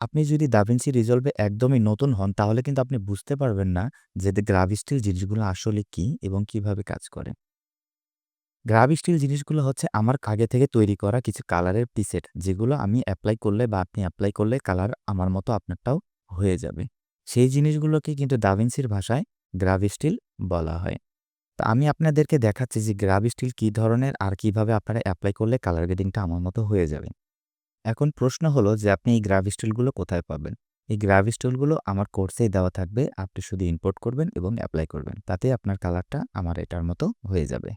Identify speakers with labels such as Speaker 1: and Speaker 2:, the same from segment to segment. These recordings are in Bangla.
Speaker 1: আপনি যদি দাভিন্সি রিজলভে একদমই নতুন হন তাহলে কিন্তু আপনি বুঝতে পারবেন না যে গ্রাভিস্টিল জিনিসগুলো আসলে কি এবং কিভাবে কাজ করে। গ্রাভিস্টিল জিনিসগুলো হচ্ছে আমার আগে থেকে তৈরি করা কিছু কালারের প্রিসেট যেগুলো আমি এপ্লাই করলে বা আপনি এপ্লাই করলে কালার আমার মতো আপনারটাও হয়ে যাবে। সেই জিনিসগুলোকে কিন্তু দাভিন্সির ভাষায় গ্রাভিস্টিল বলা হয়। তো আমি আপনাদেরকে দেখাচ্ছি যে গ্রাভিস্টিল কী ধরনের আর কিভাবে আপনারা এপ্লাই করলে কালার গ্রেডিংটা আমার মতো হয়ে যাবে। এখন প্রশ্ন হলো যে আপনি এই গ্রাভিস্টিলগুলো কোথায় পাবেন? এই গ্রাভিস্টিলগুলো আমার কোর্সেই দেওয়া থাকবে। আপনি শুধু ইম্পোর্ট করবেন এবং এপ্লাই করবেন। তাতেই আপনার কালারটা আমার এটার মতো হয়ে যাবে।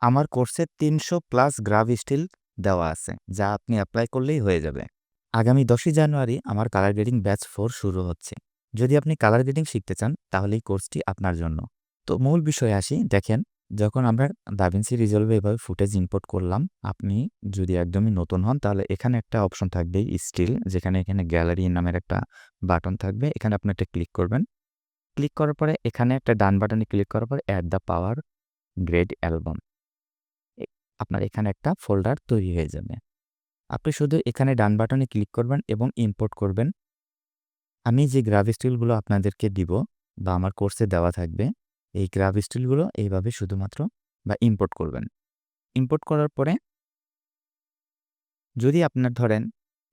Speaker 1: আমার কোর্সে ৩০০ প্লাস গ্রাভিস্টিল দেওয়া আছে, যা আপনি এপ্লাই করলেই হয়ে যাবে। আগামী ১০ই জানুয়ারি আমার কালার গ্রেডিং ব্যাচ 4 শুরু হচ্ছে। যদি আপনি কালার গ্রেডিং শিখতে চান তাহলে এই কোর্সটি আপনার জন্য। তো মূল বিষয়ে আসি। দেখেন, যখন আমরা দাভিন্সি রিজলভে এভাবে ফুটেজ ইম্পোর্ট করলাম, আপনি যদি একদমই নতুন হন তাহলে এখানে একটা অপশন থাকবে স্টিল, যেখানে এখানে গ্যালারি নামের একটা বাটন থাকবে। এখানে আপনি একটা ক্লিক করবেন। ক্লিক করার পরে এখানে একটা ডান বাটনে ক্লিক করার পর add the power grade album. আপনার এখানে একটা ফোল্ডার তৈরি হয়ে যাবে। আপনি শুধু এখানে ডান বাটনে ক্লিক করবেন এবং ইম্পোর্ট করবেন। আমি যে গ্রাভিস্টিলগুলো আপনাদেরকে দিব বা আমার কোর্সে দেওয়া থাকবে, এই গ্রাভিস্টিলগুলো এইভাবে শুধুমাত্র বা ইম্পোর্ট করবেন। ইম্পোর্ট করার পরে যদি আপনার ধরেন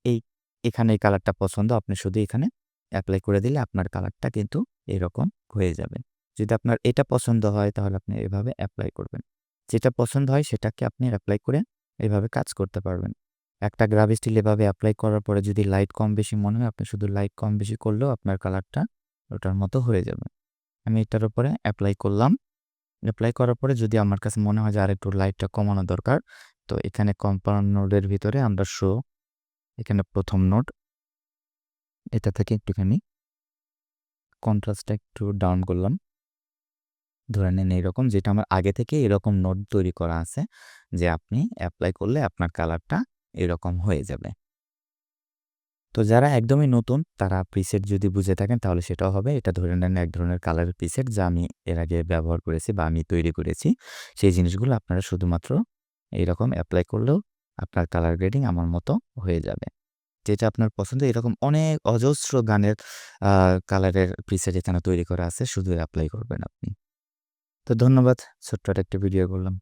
Speaker 1: এই এখানে এই কালারটা পছন্দ, আপনি শুধু এখানে এপ্লাই করে দিলে আপনার কালারটা কিন্তু এরকম হয়ে যাবে। যদি আপনার এটা পছন্দ হয় তাহলে আপনি এভাবে এপ্লাই করবেন। যেটা পছন্দ হয় সেটাকে আপনি এপ্লাই করে এভাবে কাজ করতে পারবেন। একটা গ্রাভিস্টিল এভাবে এপ্লাই করার পরে যদি লাইট কম বেশি মনে হয়, আপনি শুধু লাইট কম বেশি করলেও আপনার কালারটা ওটার মতো হয়ে যাবে। আমি এটার উপরে এপ্লাই করলাম। এপ্লাই করার পরে যদি আমার কাছে মনে হয় যে আরেকটু লাইটটা কমানো দরকার, তো এখানে কম্পাউন্ড নোডের ভিতরে আমরা এখানে ১ম নোড, এটা থেকে একটুখানি কন্ট্রাস্টটা একটু ডাউন করলাম। ধরে নেন এইরকম, যেটা আমার আগে থেকে এরকম নোড তৈরি করা আছে যে আপনি এপ্লাই করলে আপনার কালারটা এরকম হয়ে যাবে। তো যারা একদমই নতুন তারা প্রিসেট যদি বুঝে থাকেন তাহলে সেটাও হবে। এটা ধরে নেন এক ধরনের কালারের প্রিসেট যা আমি এর আগে ব্যবহার করেছি বা আমি তৈরি করেছি। সেই জিনিসগুলো আপনারা শুধুমাত্র এইরকম এপ্লাই করলেও আপনার কালার গ্রেডিং আমার মতো হয়ে যাবে। যেটা আপনার পছন্দ, এরকম অনেক অজস্র গানের কালারের প্রিসেট এখানে তৈরি করা আছে, শুধু এপ্লাই করবেন আপনি। তো ধন্যবাদ, ছোট্ট একটা ভিডিও করলাম।